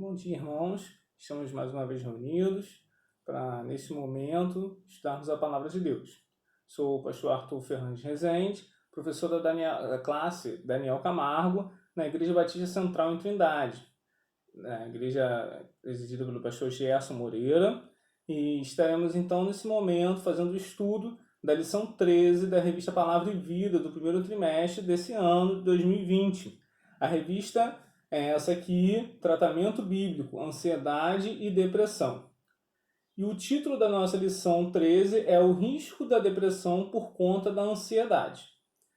Bom dia, irmãos. Estamos mais uma vez reunidos para, nesse momento, estudarmos a Palavra de Deus. Sou o pastor Arthur Fernandes Rezende, professor da classe Daniel Camargo, na Igreja Batista Central em Trindade, na igreja presidida pelo pastor Gerson Moreira, e estaremos então nesse momento fazendo o estudo da lição 13 da revista Palavra e Vida do primeiro trimestre desse ano de 2020. A revista é essa aqui, Tratamento Bíblico, Ansiedade e Depressão. E o título da nossa lição 13 é O Risco da Depressão por Conta da Ansiedade.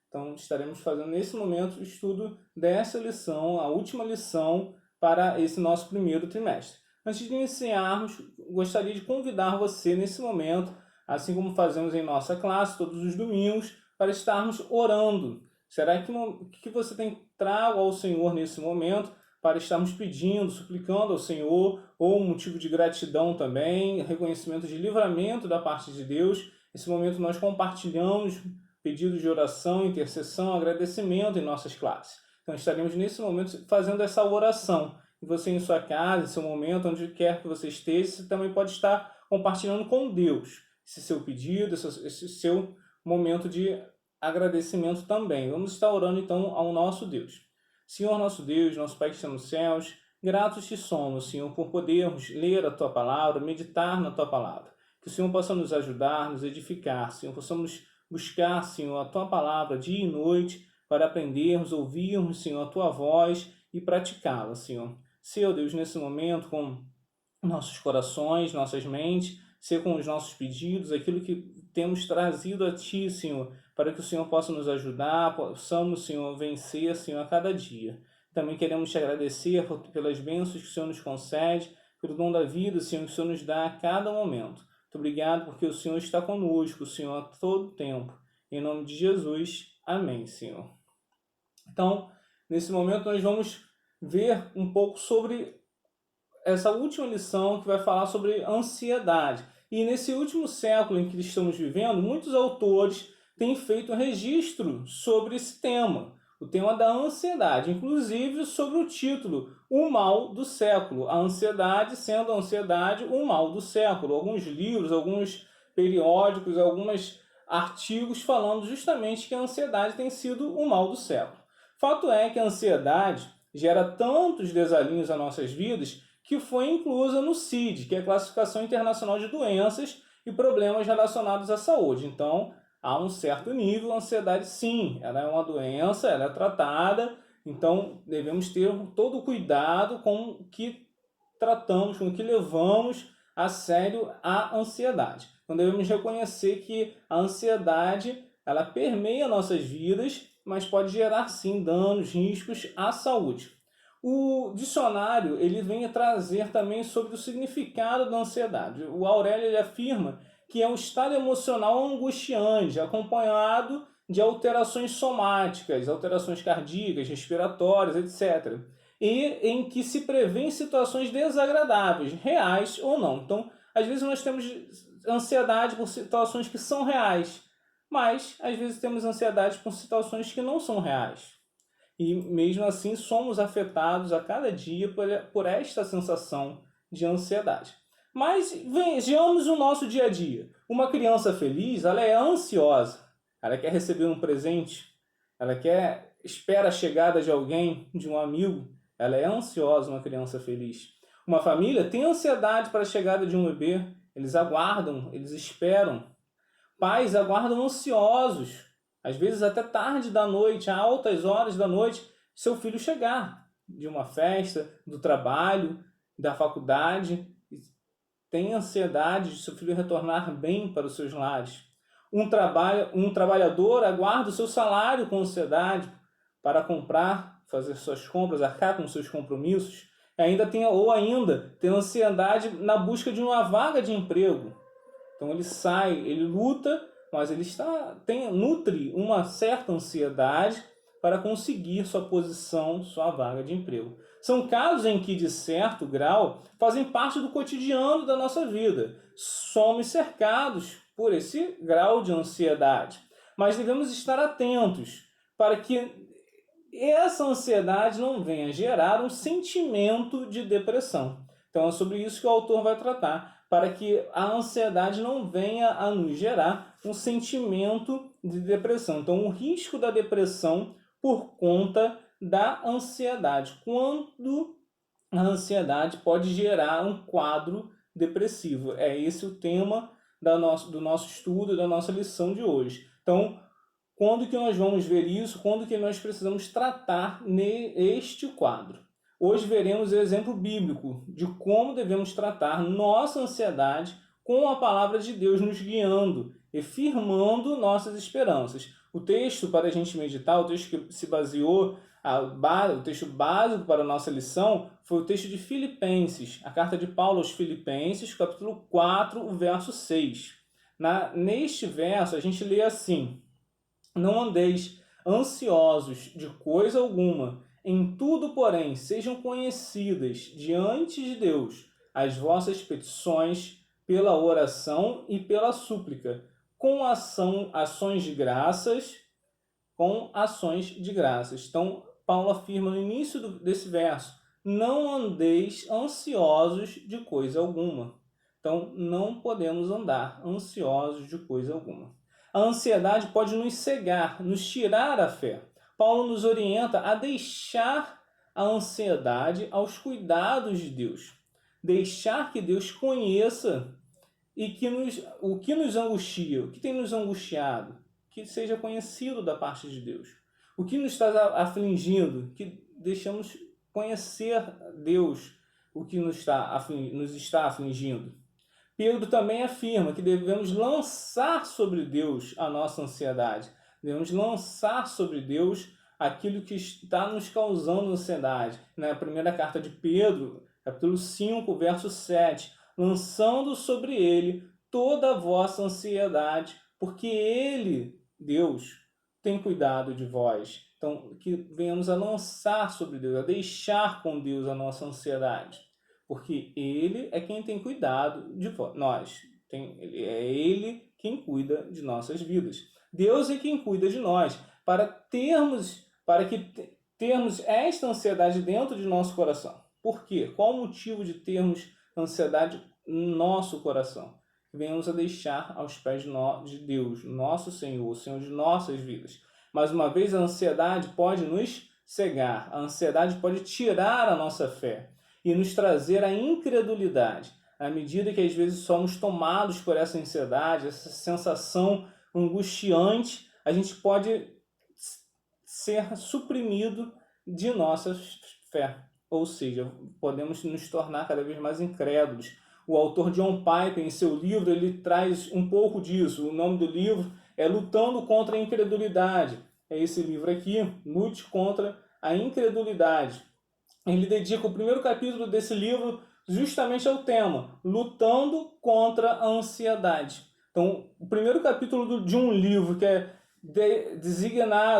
Então estaremos fazendo nesse momento o estudo dessa lição, a última lição para esse nosso primeiro trimestre. Antes de iniciarmos, gostaria de convidar você nesse momento, assim como fazemos em nossa classe todos os domingos, para estarmos orando. Será que você tem trago ao Senhor nesse momento para estarmos pedindo, suplicando ao Senhor, ou um motivo de gratidão também, reconhecimento de livramento da parte de Deus? Nesse momento nós compartilhamos pedidos de oração, intercessão, agradecimento em nossas classes. Então estaremos nesse momento fazendo essa oração. E você em sua casa, em seu momento, onde quer que você esteja, você também pode estar compartilhando com Deus esse seu pedido, esse seu momento de agradecimento também. Vamos estar orando então ao nosso Deus. Senhor nosso Deus, nosso Pai que está nos céus, gratos te somos, Senhor, por podermos ler a Tua Palavra, meditar na Tua Palavra. Que o Senhor possa nos ajudar, nos edificar, Senhor, possamos buscar, Senhor, a Tua Palavra dia e noite, para aprendermos, ouvirmos, Senhor, a Tua voz e praticá-la, Senhor. Senhor Deus, nesse momento, com nossos corações, nossas mentes, ser com os nossos pedidos, aquilo que temos trazido a Ti, Senhor, para que o Senhor possa nos ajudar, possamos, Senhor, vencer, Senhor, a cada dia. Também queremos Te agradecer pelas bênçãos que o Senhor nos concede, pelo dom da vida, Senhor, que o Senhor nos dá a cada momento. Muito obrigado porque o Senhor está conosco, Senhor, a todo tempo. Em nome de Jesus, amém, Senhor. Então, nesse momento nós vamos ver um pouco sobre essa última lição que vai falar sobre ansiedade. E nesse último século em que estamos vivendo, muitos autores têm feito um registro sobre esse tema, o tema da ansiedade, inclusive sobre o título, O Mal do Século, a ansiedade sendo a ansiedade o mal do século. Alguns livros, alguns periódicos, alguns artigos falando justamente que a ansiedade tem sido o mal do século. Fato é que a ansiedade gera tantos desalinhos às nossas vidas que foi inclusa no CID, que é a Classificação Internacional de Doenças e Problemas Relacionados à Saúde. Então, há um certo nível, a ansiedade sim, ela é uma doença, ela é tratada, então devemos ter todo o cuidado com o que tratamos, com o que levamos a sério a ansiedade. Então devemos reconhecer que a ansiedade, ela permeia nossas vidas, mas pode gerar sim danos, riscos à saúde. O dicionário ele vem a trazer também sobre o significado da ansiedade. O Aurélio ele afirma que é um estado emocional angustiante, acompanhado de alterações somáticas, alterações cardíacas, respiratórias, etc. E em que se prevêem situações desagradáveis, reais ou não. Então, às vezes nós temos ansiedade por situações que são reais, mas às vezes temos ansiedade por situações que não são reais. E mesmo assim somos afetados a cada dia por esta sensação de ansiedade. Mas vejamos o nosso dia a dia. Uma criança feliz, ela é ansiosa. Ela quer receber um presente, ela espera a chegada de alguém, de um amigo. Ela é ansiosa, uma criança feliz. Uma família tem ansiedade para a chegada de um bebê. Eles aguardam, eles esperam. Pais aguardam ansiosos, às vezes até tarde da noite, a altas horas da noite, seu filho chegar de uma festa, do trabalho, da faculdade. Tem ansiedade de seu filho retornar bem para os seus lares. Um trabalhador aguarda o seu salário com ansiedade para comprar, fazer suas compras, arcar com seus compromissos. Ainda tem ansiedade na busca de uma vaga de emprego. Então ele sai, ele luta, mas ele nutre uma certa ansiedade para conseguir sua posição, sua vaga de emprego. São casos em que, de certo grau, fazem parte do cotidiano da nossa vida. Somos cercados por esse grau de ansiedade. Mas devemos estar atentos para que essa ansiedade não venha gerar um sentimento de depressão. Então é sobre isso que o autor vai tratar, para que a ansiedade não venha a nos gerar um sentimento de depressão. Então o risco da depressão por conta da ansiedade. Quando a ansiedade pode gerar um quadro depressivo. É esse o tema do nosso estudo, da nossa lição de hoje. Então, quando que nós vamos ver isso? Quando que nós precisamos tratar neste quadro? Hoje veremos o exemplo bíblico de como devemos tratar nossa ansiedade com a palavra de Deus nos guiando e firmando nossas esperanças. O texto para a gente meditar, o texto que se baseou, o texto básico para a nossa lição foi o texto de Filipenses, a carta de Paulo aos Filipenses, capítulo 4, o verso 6. Neste verso a gente lê assim: não andeis ansiosos de coisa alguma, em tudo, porém, sejam conhecidas diante de Deus as vossas petições pela oração e pela súplica, com ações de graças, com ações de graças. Então, Paulo afirma no início desse verso: não andeis ansiosos de coisa alguma. Então, não podemos andar ansiosos de coisa alguma. A ansiedade pode nos cegar, nos tirar a fé. Paulo nos orienta a deixar a ansiedade aos cuidados de Deus. Deixar que Deus conheça e o que nos angustia, o que tem nos angustiado, que seja conhecido da parte de Deus. O que nos está afligindo, que deixamos conhecer Deus, o que nos está afligindo. Pedro também afirma que devemos lançar sobre Deus a nossa ansiedade. Devemos lançar sobre Deus aquilo que está nos causando ansiedade. Na primeira carta de Pedro, capítulo 5, verso 7, lançando sobre ele toda a vossa ansiedade, porque ele, Deus, tem cuidado de vós. Então, que venhamos a lançar sobre Deus, a deixar com Deus a nossa ansiedade. Porque Ele é quem tem cuidado de nós. É Ele quem cuida de nossas vidas. Deus é quem cuida de nós. Para que termos esta ansiedade dentro de nosso coração. Por quê? Qual o motivo de termos ansiedade no nosso coração? Venhamos a deixar aos pés de Deus, nosso Senhor, o Senhor de nossas vidas. Mais uma vez, a ansiedade pode nos cegar. A ansiedade pode tirar a nossa fé e nos trazer a incredulidade, à medida que às vezes somos tomados por essa ansiedade, essa sensação angustiante, a gente pode ser suprimido de nossa fé, ou seja, podemos nos tornar cada vez mais incrédulos. O autor John Piper, em seu livro, ele traz um pouco disso. O nome do livro é Lutando contra a Incredulidade. É esse livro aqui, Lute contra a Incredulidade. Ele dedica o primeiro capítulo desse livro justamente ao tema, lutando contra a ansiedade. Então, o primeiro capítulo de um livro que é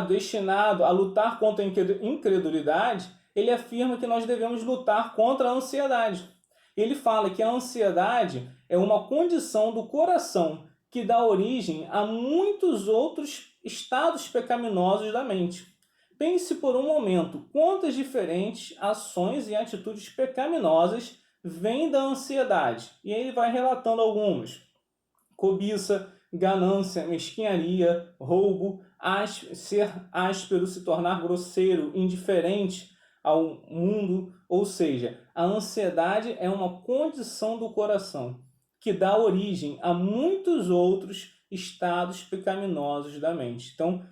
destinado a lutar contra a incredulidade, ele afirma que nós devemos lutar contra a ansiedade. Ele fala que a ansiedade é uma condição do coração que dá origem a muitos outros estados pecaminosos da mente. Pense por um momento quantas diferentes ações e atitudes pecaminosas vêm da ansiedade. E ele vai relatando algumas: cobiça, ganância, mesquinharia, roubo, ser áspero, se tornar grosseiro, indiferente ao mundo. Ou seja, a ansiedade é uma condição do coração que dá origem a muitos outros estados pecaminosos da mente. Então,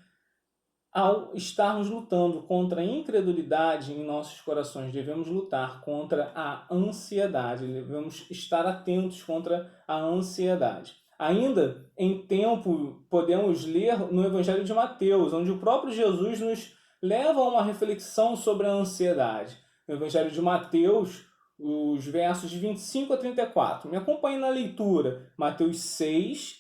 ao estarmos lutando contra a incredulidade em nossos corações, devemos lutar contra a ansiedade, devemos estar atentos contra a ansiedade. Ainda em tempo, podemos ler no Evangelho de Mateus, onde o próprio Jesus nos leva a uma reflexão sobre a ansiedade. No Evangelho de Mateus, os versos de 25 a 34. Me acompanhe na leitura. Mateus 6,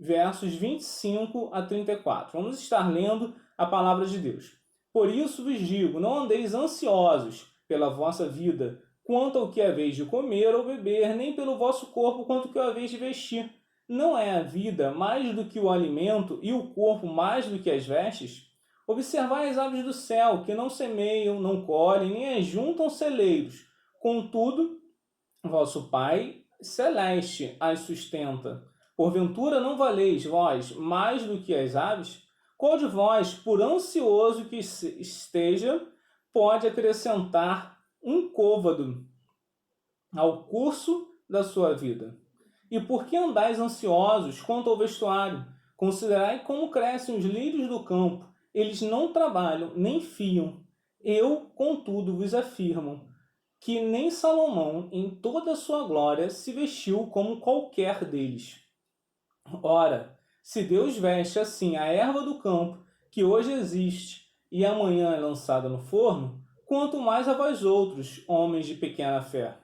versos 25 a 34. Vamos estar lendo a palavra de Deus. Por isso vos digo, não andeis ansiosos pela vossa vida, quanto ao que haveis de comer ou beber, nem pelo vosso corpo, quanto ao que haveis de vestir. Não é a vida mais do que o alimento e o corpo mais do que as vestes? Observai as aves do céu, que não semeiam, não colhem, nem ajuntam celeiros. Contudo, vosso Pai celeste as sustenta. Porventura não valeis vós mais do que as aves? Qual de vós, por ansioso que esteja, pode acrescentar um côvado ao curso da sua vida? E por que andais ansiosos quanto ao vestuário? Considerai como crescem os lírios do campo. Eles não trabalham, nem fiam. Eu, contudo, vos afirmo que nem Salomão, em toda a sua glória, se vestiu como qualquer deles. Ora, se Deus veste assim a erva do campo, que hoje existe e amanhã é lançada no forno, quanto mais a vós outros, homens de pequena fé.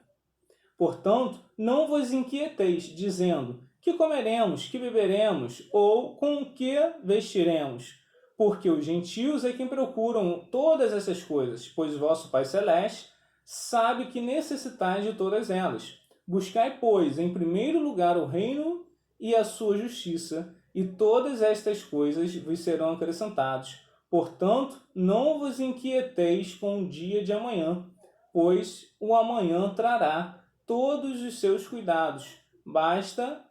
Portanto, não vos inquieteis, dizendo: que comeremos, que beberemos, ou com o que vestiremos? Porque os gentios é quem procuram todas essas coisas, pois vosso Pai Celeste sabe que necessitais de todas elas. Buscai, pois, em primeiro lugar o reino e a sua justiça, e todas estas coisas vos serão acrescentadas. Portanto, não vos inquieteis com o dia de amanhã, pois o amanhã trará todos os seus cuidados. Basta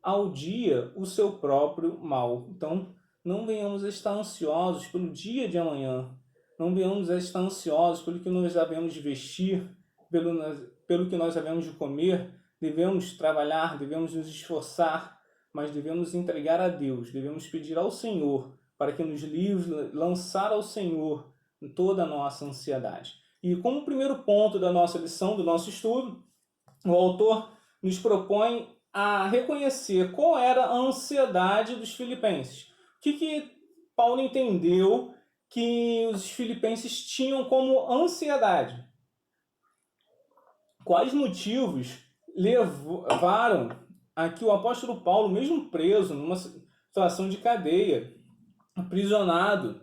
ao dia o seu próprio mal. Então, não venhamos a estar ansiosos pelo dia de amanhã. Não venhamos a estar ansiosos pelo que nós havemos de vestir, pelo que nós havemos de comer. Devemos trabalhar, devemos nos esforçar, mas devemos entregar a Deus, devemos pedir ao Senhor para que nos livre, lançar ao Senhor toda a nossa ansiedade. E como primeiro ponto da nossa lição, do nosso estudo, o autor nos propõe a reconhecer qual era a ansiedade dos filipenses. O que Paulo entendeu que os filipenses tinham como ansiedade? Quais motivos levaram a que o apóstolo Paulo, mesmo preso numa situação de cadeia, aprisionado,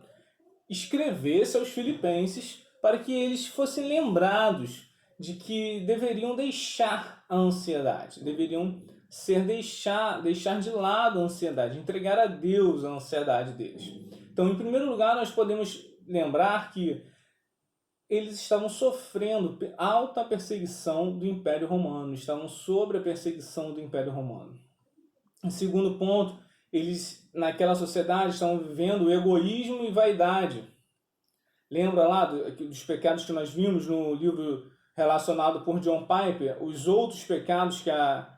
escrevesse aos filipenses para que eles fossem lembrados de que deveriam deixar a ansiedade, deveriam deixar de lado a ansiedade, entregar a Deus a ansiedade deles. Então, em primeiro lugar, nós podemos lembrar que eles estavam sofrendo alta perseguição do Império Romano, estavam sob a perseguição do Império Romano. Em segundo ponto, eles, naquela sociedade, estavam vivendo egoísmo e vaidade. Lembra lá dos pecados que nós vimos no livro relacionado por John Piper? Os outros pecados que a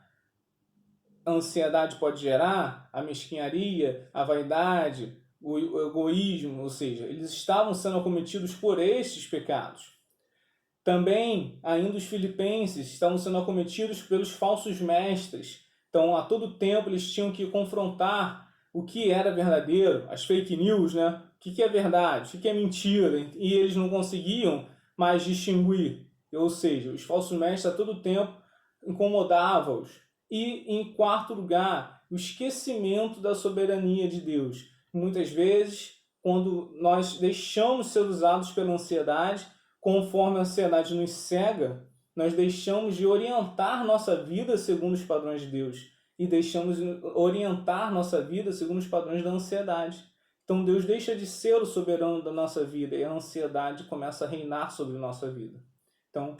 ansiedade pode gerar, a mesquinharia, a vaidade, o egoísmo, ou seja, eles estavam sendo acometidos por estes pecados. Também, ainda os filipenses estavam sendo acometidos pelos falsos mestres. Então, a todo tempo, eles tinham que confrontar o que era verdadeiro, as fake news, né? O que é verdade, o que é mentira, e eles não conseguiam mais distinguir. Ou seja, os falsos mestres a todo tempo incomodavam-os. E, em quarto lugar, o esquecimento da soberania de Deus. Muitas vezes, quando nós deixamos ser usados pela ansiedade, conforme a ansiedade nos cega, nós deixamos de orientar nossa vida segundo os padrões de Deus e deixamos de orientar nossa vida segundo os padrões da ansiedade. Então Deus deixa de ser o soberano da nossa vida e a ansiedade começa a reinar sobre nossa vida. Então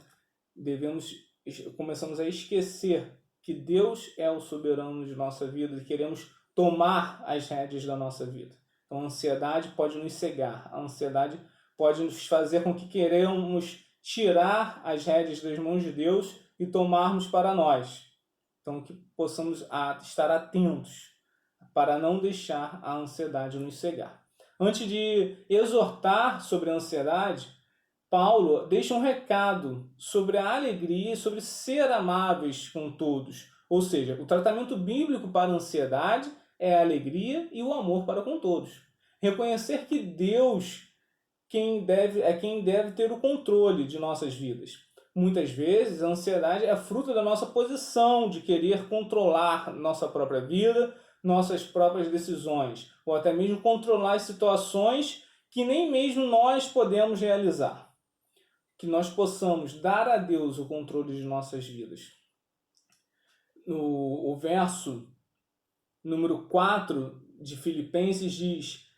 começamos a esquecer que Deus é o soberano de nossa vida e queremos tomar as rédeas da nossa vida. Então a ansiedade pode nos cegar, a ansiedade pode nos fazer com que queremos tirar as rédeas das mãos de Deus e tomarmos para nós. Então, que possamos estar atentos para não deixar a ansiedade nos cegar. Antes de exortar sobre a ansiedade, Paulo deixa um recado sobre a alegria e sobre ser amáveis com todos. Ou seja, o tratamento bíblico para a ansiedade é a alegria e o amor para com todos. Reconhecer que Deus quem deve ter o controle de nossas vidas. Muitas vezes a ansiedade é fruto da nossa posição de querer controlar nossa própria vida, nossas próprias decisões, ou até mesmo controlar as situações que nem mesmo nós podemos realizar. Que nós possamos dar a Deus o controle de nossas vidas. O verso número 4 de Filipenses diz: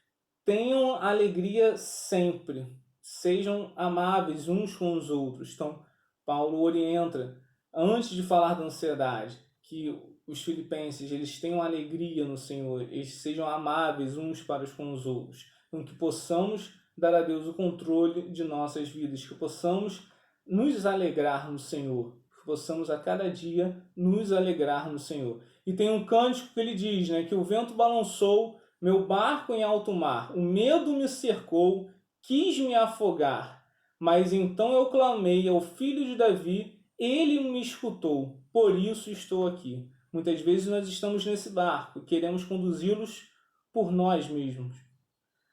tenham alegria sempre, sejam amáveis uns com os outros. Então, Paulo orienta, antes de falar da ansiedade, que os filipenses eles tenham alegria no Senhor, eles sejam amáveis uns para com os outros. Então, que possamos dar a Deus o controle de nossas vidas, que possamos nos alegrar no Senhor, que possamos a cada dia nos alegrar no Senhor. E tem um cântico que ele diz, né, que o vento balançou meu barco em alto mar, o medo me cercou, quis me afogar, mas então eu clamei ao Filho de Davi, ele me escutou, por isso estou aqui. Muitas vezes nós estamos nesse barco e queremos conduzi-los por nós mesmos,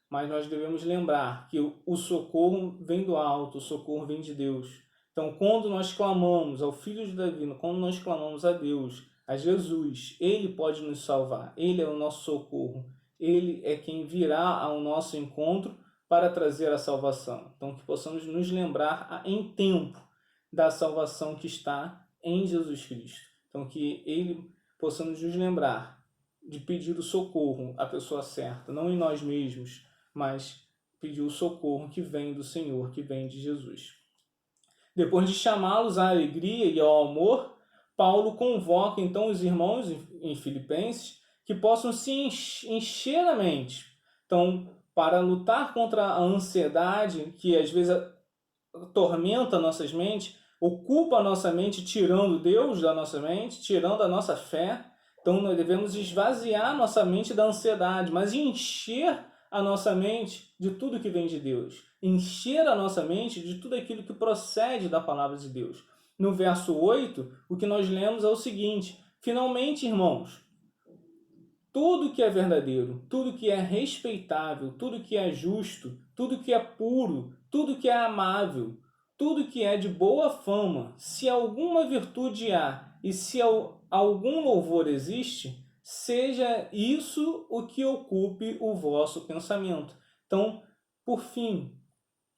mas nós devemos lembrar que o socorro vem do alto, o socorro vem de Deus. Então, quando nós clamamos ao Filho de Davi, quando nós clamamos a Deus, a Jesus, Ele pode nos salvar, Ele é o nosso socorro. Ele é quem virá ao nosso encontro para trazer a salvação. Então, que possamos nos lembrar em tempo da salvação que está em Jesus Cristo. Então, que Ele possamos nos lembrar de pedir o socorro à pessoa certa, não em nós mesmos, mas pedir o socorro que vem do Senhor, que vem de Jesus. Depois de chamá-los à alegria e ao amor, Paulo convoca então os irmãos em Filipenses que possam se encher a mente. Então, para lutar contra a ansiedade que às vezes atormenta nossas mentes, ocupa a nossa mente, tirando Deus da nossa mente, tirando a nossa fé. Então, nós devemos esvaziar nossa mente da ansiedade, mas encher a nossa mente de tudo que vem de Deus. Encher a nossa mente de tudo aquilo que procede da palavra de Deus. No verso 8, o que nós lemos é o seguinte: finalmente, irmãos, tudo que é verdadeiro, tudo que é respeitável, tudo que é justo, tudo que é puro, tudo que é amável, tudo que é de boa fama, se alguma virtude há e se algum louvor existe, seja isso o que ocupe o vosso pensamento. Então, por fim,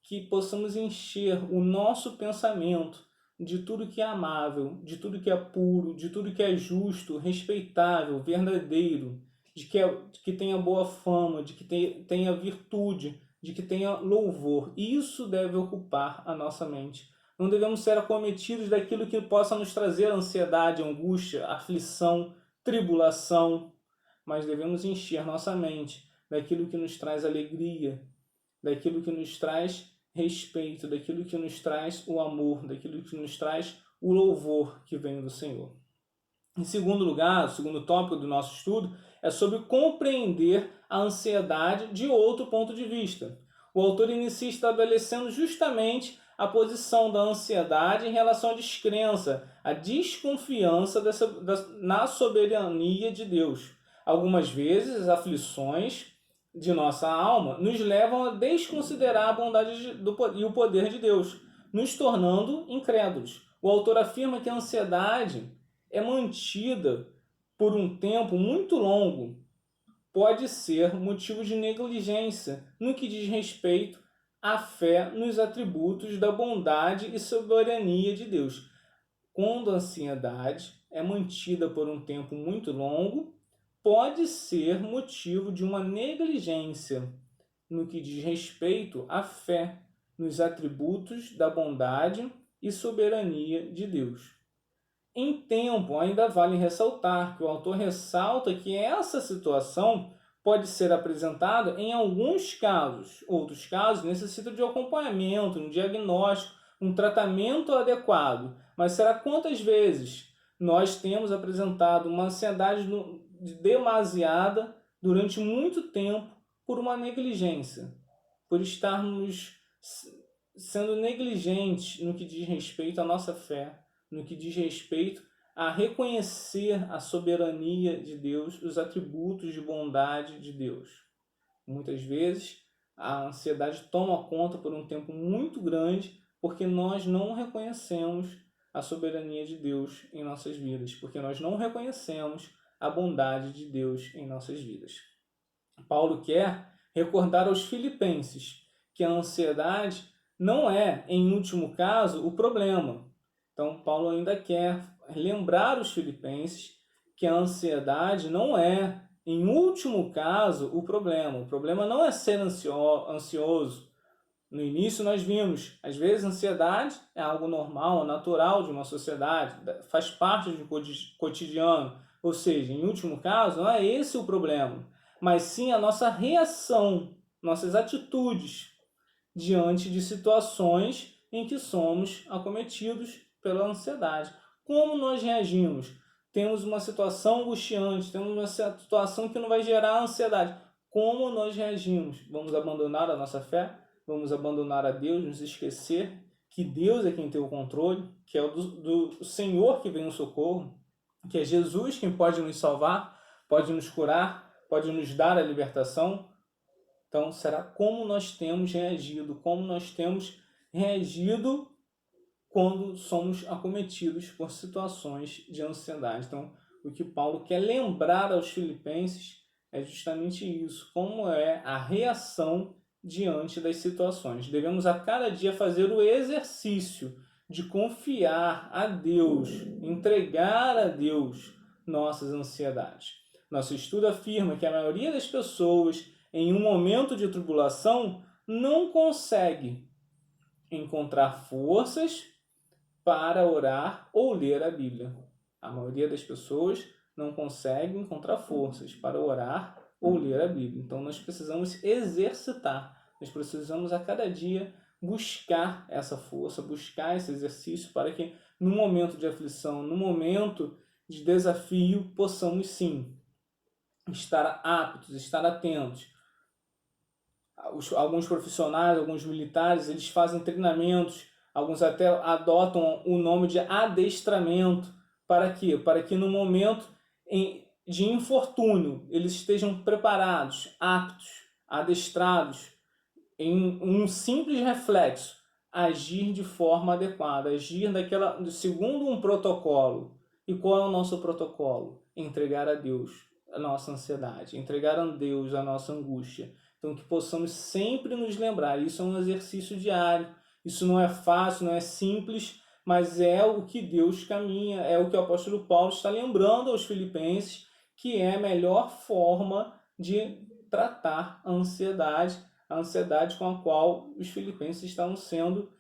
que possamos encher o nosso pensamento de tudo que é amável, de tudo que é puro, de tudo que é justo, respeitável, verdadeiro, de que tenha boa fama, de que tenha virtude, de que tenha louvor. Isso deve ocupar a nossa mente. Não devemos ser acometidos daquilo que possa nos trazer ansiedade, angústia, aflição, tribulação, mas devemos encher nossa mente daquilo que nos traz alegria, daquilo que nos traz respeito, daquilo que nos traz o amor, daquilo que nos traz o louvor que vem do Senhor. Em segundo lugar, o segundo tópico do nosso estudo é sobre compreender a ansiedade de outro ponto de vista. O autor inicia estabelecendo justamente a posição da ansiedade em relação à descrença, à desconfiança na soberania de Deus. Algumas vezes, as aflições de nossa alma nos levam a desconsiderar a bondade e o poder de Deus, nos tornando incrédulos. O autor afirma que a ansiedade é mantida por um tempo muito longo, pode ser motivo de negligência no que diz respeito à fé nos atributos da bondade e soberania de Deus. Quando a ansiedade é mantida por um tempo muito longo, pode ser motivo de uma negligência no que diz respeito à fé nos atributos da bondade e soberania de Deus. Em tempo, ainda vale ressaltar que o autor ressalta que essa situação pode ser apresentada em alguns casos. Outros casos necessitam de acompanhamento, um diagnóstico, um tratamento adequado. Mas será quantas vezes nós temos apresentado uma ansiedade demasiada durante muito tempo por uma negligência, por estarmos sendo negligentes no que diz respeito à nossa fé, no que diz respeito a reconhecer a soberania de Deus, os atributos de bondade de Deus. Muitas vezes a ansiedade toma conta por um tempo muito grande porque nós não reconhecemos a soberania de Deus em nossas vidas, porque nós não reconhecemos a bondade de Deus em nossas vidas. Paulo quer recordar aos filipenses que a ansiedade não é, em último caso, o problema. Então, Paulo ainda quer lembrar os filipenses que a ansiedade não é em último caso, o problema. O problema não é ser ansioso. No início nós vimos, às vezes a ansiedade é algo normal, natural de uma sociedade, faz parte do cotidiano. Ou seja, em último caso, não é esse o problema, mas sim a nossa reação, nossas atitudes diante de situações em que somos acometidos pela ansiedade. Como nós reagimos? Temos uma situação angustiante, temos uma situação que não vai gerar ansiedade. Como nós reagimos? Vamos abandonar a nossa fé? Vamos abandonar a Deus, nos esquecer que Deus é quem tem o controle, que é do Senhor que vem o socorro, que é Jesus quem pode nos salvar, pode nos curar, pode nos dar a libertação. Então, será como nós temos reagido, quando somos acometidos por situações de ansiedade. Então, o que Paulo quer lembrar aos filipenses é justamente isso, como é a reação diante das situações. Devemos a cada dia fazer o exercício de confiar a Deus, entregar a Deus nossas ansiedades. Nosso estudo afirma que a maioria das pessoas, em um momento de tribulação, não consegue encontrar forças para orar ou ler a Bíblia. A maioria das pessoas não consegue encontrar forças para orar ou ler a Bíblia. Então nós precisamos exercitar, nós precisamos a cada dia buscar essa força, buscar esse exercício para que no momento de aflição, no momento de desafio, possamos sim estar aptos, estar atentos. Alguns profissionais, alguns militares, eles fazem treinamentos, alguns até adotam o nome de adestramento. Para quê? Para que no momento de infortúnio eles estejam preparados, aptos, adestrados, em um simples reflexo, agir de forma adequada, agir segundo um protocolo. E qual é o nosso protocolo? Entregar a Deus a nossa ansiedade, entregar a Deus a nossa angústia. Então, que possamos sempre nos lembrar, isso é um exercício diário, isso não é fácil, não é simples, mas é o que Deus caminha, é o que o apóstolo Paulo está lembrando aos filipenses, que é a melhor forma de tratar a ansiedade com a qual os filipenses estavam sendo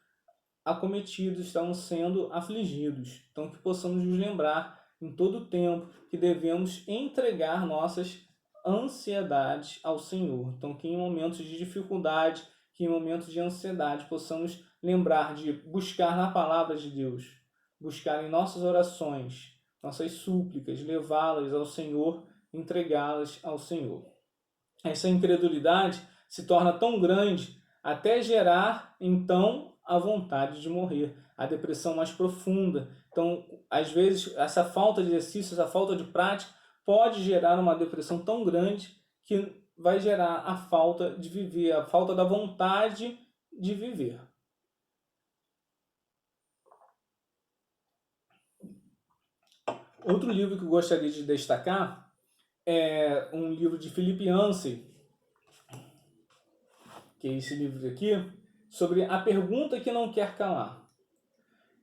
acometidos, estavam sendo afligidos. Então, que possamos nos lembrar em todo o tempo que devemos entregar nossas ansiedades ao Senhor. Então, que em momentos de dificuldade, que em momentos de ansiedade, possamos lembrar de buscar na palavra de Deus, buscar em nossas orações, nossas súplicas, levá-las ao Senhor, entregá-las ao Senhor. Essa incredulidade se torna tão grande até gerar, então, a vontade de morrer, a depressão mais profunda. Então, às vezes, essa falta de exercício, essa falta de prática, pode gerar uma depressão tão grande que vai gerar a falta de viver, a falta da vontade de viver. Outro livro que eu gostaria de destacar é um livro de Philip Yancey, que é esse livro aqui, sobre a pergunta que não quer calar.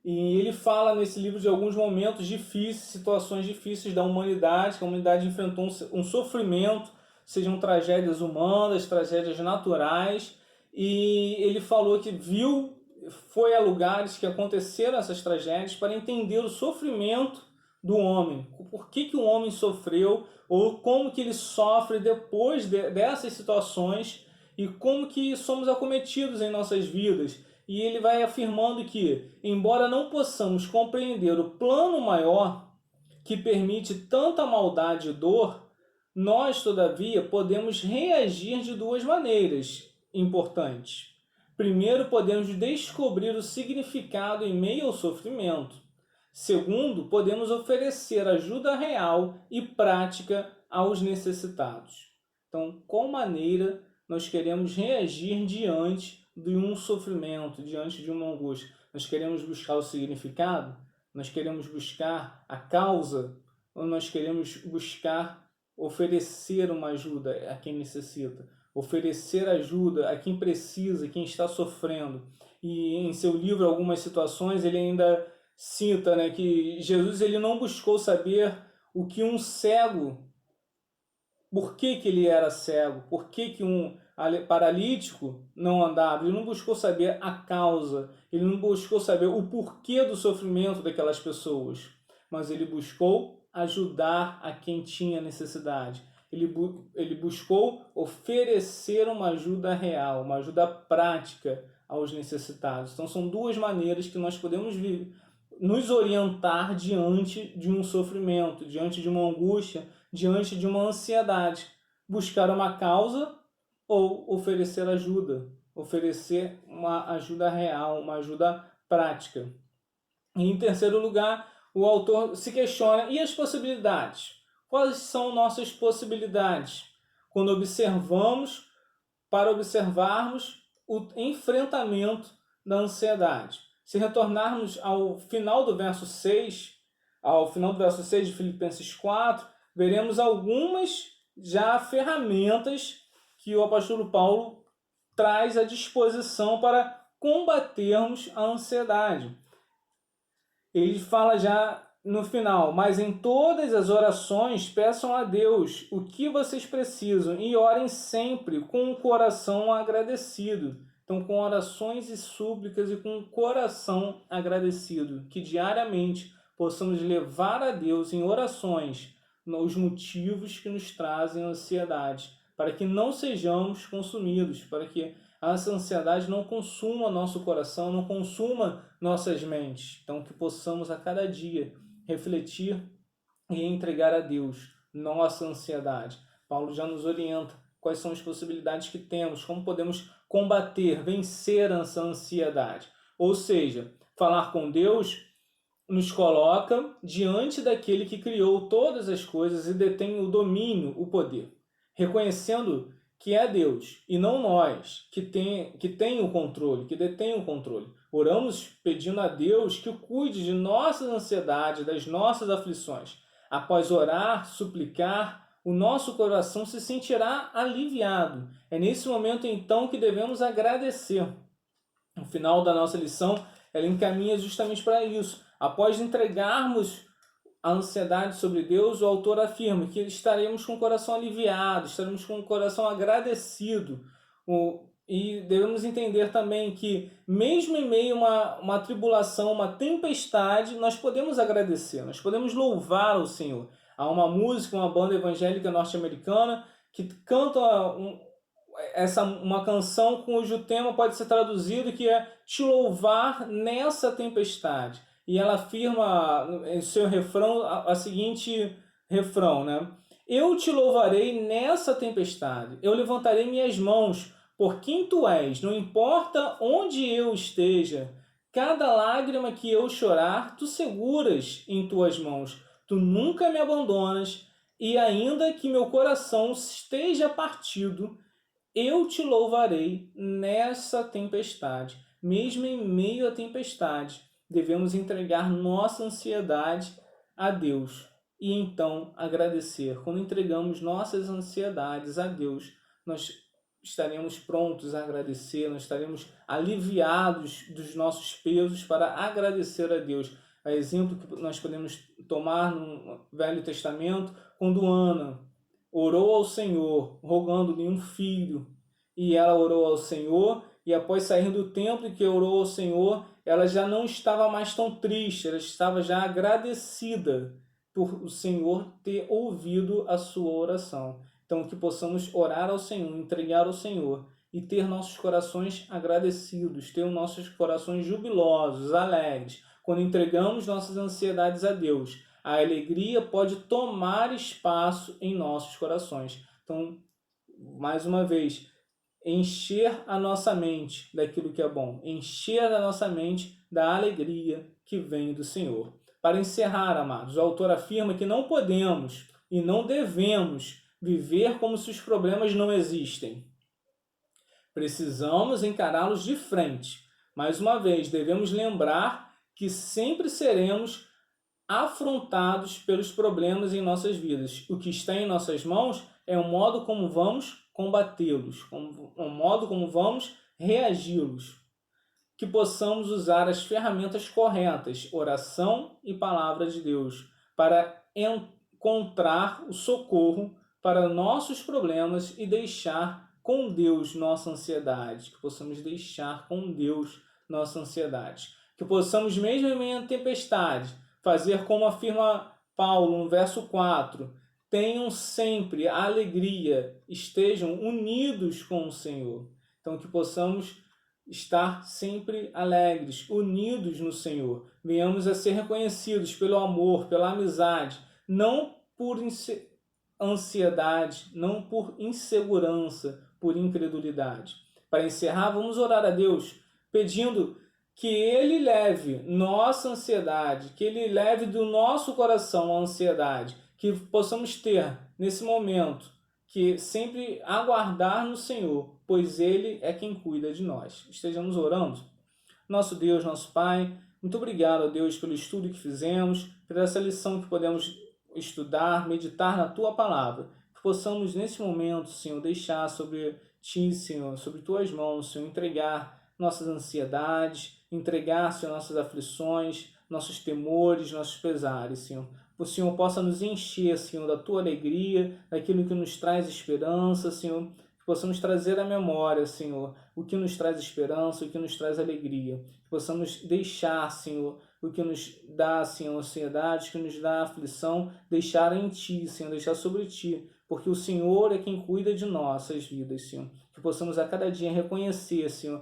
E ele fala nesse livro de alguns momentos difíceis, situações difíceis da humanidade, que a humanidade enfrentou um sofrimento, sejam tragédias humanas, tragédias naturais, e ele falou que foi a lugares que aconteceram essas tragédias para entender o sofrimento do homem, por que o homem sofreu, ou como que ele sofre depois dessas situações, e como que somos acometidos em nossas vidas. E ele vai afirmando que, embora não possamos compreender o plano maior que permite tanta maldade e dor, nós, todavia, podemos reagir de duas maneiras importantes. Primeiro, podemos descobrir o significado em meio ao sofrimento. Segundo, podemos oferecer ajuda real e prática aos necessitados. Então, qual maneira nós queremos reagir diante de um sofrimento, diante de uma angústia? Nós queremos buscar o significado? Nós queremos buscar a causa? Ou nós queremos buscar oferecer uma ajuda a quem necessita? Oferecer ajuda a quem precisa, quem está sofrendo? E em seu livro, algumas situações, ele ainda cita, que Jesus ele não buscou saber o que um cego por que ele era cego, por que um paralítico não andava. Ele não buscou saber a causa, ele não buscou saber o porquê do sofrimento daquelas pessoas, mas ele buscou ajudar a quem tinha necessidade. Ele buscou oferecer uma ajuda real, uma ajuda prática aos necessitados. Então são duas maneiras que nós podemos nos orientar diante de um sofrimento, diante de uma angústia, diante de uma ansiedade. Buscar uma causa ou oferecer ajuda, oferecer uma ajuda real, uma ajuda prática. E em terceiro lugar, o autor se questiona, e as possibilidades? Quais são nossas possibilidades? Quando observarmos o enfrentamento da ansiedade. Se retornarmos ao final do verso 6 de Filipenses 4, veremos algumas já ferramentas que o apóstolo Paulo traz à disposição para combatermos a ansiedade. Ele fala já no final, mas em todas as orações peçam a Deus o que vocês precisam e orem sempre com o coração agradecido. Então, com orações e súplicas e com o coração agradecido, que diariamente possamos levar a Deus em orações os motivos que nos trazem ansiedade, para que não sejamos consumidos, para que essa ansiedade não consuma nosso coração, não consuma nossas mentes. Então, que possamos a cada dia refletir e entregar a Deus nossa ansiedade. Paulo já nos orienta quais são as possibilidades que temos, como podemos combater, vencer essa ansiedade. Ou seja, falar com Deus nos coloca diante daquele que criou todas as coisas e detém o domínio, o poder. Reconhecendo que é Deus e não nós que tem o controle, que detém o controle. Oramos pedindo a Deus que cuide de nossas ansiedades, das nossas aflições. Após orar, suplicar, o nosso coração se sentirá aliviado. É nesse momento então que devemos agradecer. No final da nossa lição, ela encaminha justamente para isso. Após entregarmos a ansiedade sobre Deus, o autor afirma que estaremos com o coração aliviado, estaremos com o coração agradecido. E devemos entender também que, mesmo em meio a uma tribulação, uma tempestade, nós podemos agradecer, nós podemos louvar o Senhor. Há uma música, uma banda evangélica norte-americana que canta uma canção cujo tema pode ser traduzido que é te louvar nessa tempestade. E ela afirma em seu refrão a seguinte refrão, né? Eu te louvarei nessa tempestade, eu levantarei minhas mãos por quem tu és, não importa onde eu esteja, cada lágrima que eu chorar, tu seguras em tuas mãos, tu nunca me abandonas, e ainda que meu coração esteja partido, eu te louvarei nessa tempestade. Mesmo em meio à tempestade, devemos entregar nossa ansiedade a Deus e então agradecer. Quando entregamos nossas ansiedades a Deus, nós estaremos prontos a agradecer, nós estaremos aliviados dos nossos pesos para agradecer a Deus. A exemplo que nós podemos tomar no Velho Testamento, quando Ana orou ao Senhor, rogando-lhe um filho, e ela orou ao Senhor, e após sair do templo que orou ao Senhor, ela já não estava mais tão triste, ela estava já agradecida por o Senhor ter ouvido a sua oração. Então, que possamos orar ao Senhor, entregar ao Senhor e ter nossos corações agradecidos, ter nossos corações jubilosos, alegres. Quando entregamos nossas ansiedades a Deus, a alegria pode tomar espaço em nossos corações. Então, mais uma vez, encher a nossa mente daquilo que é bom, encher a nossa mente da alegria que vem do Senhor. Para encerrar, amados, o autor afirma que não podemos e não devemos viver como se os problemas não existem. Precisamos encará-los de frente. Mais uma vez, devemos lembrar que sempre seremos afrontados pelos problemas em nossas vidas. O que está em nossas mãos é o modo como vamos combatê-los, o modo como vamos reagi-los. Que possamos usar as ferramentas corretas, oração e palavra de Deus, para encontrar o socorro para nossos problemas e deixar com Deus nossa ansiedade, que possamos deixar com Deus nossa ansiedade, que possamos, mesmo em meio à tempestade, fazer como afirma Paulo no verso 4, tenham sempre a alegria, estejam unidos com o Senhor. Então, que possamos estar sempre alegres, unidos no Senhor. Venhamos a ser reconhecidos pelo amor, pela amizade, não por ansiedade, não por insegurança, por incredulidade. Para encerrar, vamos orar a Deus pedindo que Ele leve nossa ansiedade, que Ele leve do nosso coração a ansiedade, que possamos ter, nesse momento, que sempre aguardar no Senhor, pois Ele é quem cuida de nós. Estejamos orando. Nosso Deus, nosso Pai, muito obrigado, Deus, pelo estudo que fizemos, por essa lição que podemos estudar, meditar na Tua Palavra. Que possamos, nesse momento, Senhor, deixar sobre Ti, Senhor, sobre Tuas mãos, Senhor, entregar nossas ansiedades, entregar, Senhor, nossas aflições, nossos temores, nossos pesares, Senhor. O Senhor possa nos encher, Senhor, da Tua alegria, daquilo que nos traz esperança, Senhor. Que possamos trazer à memória, Senhor, o que nos traz esperança, o que nos traz alegria. Que possamos deixar, Senhor, o que nos dá, Senhor, ansiedade, o que nos dá aflição, deixar em Ti, Senhor, deixar sobre Ti. Porque o Senhor é quem cuida de nossas vidas, Senhor. Que possamos a cada dia reconhecer, Senhor,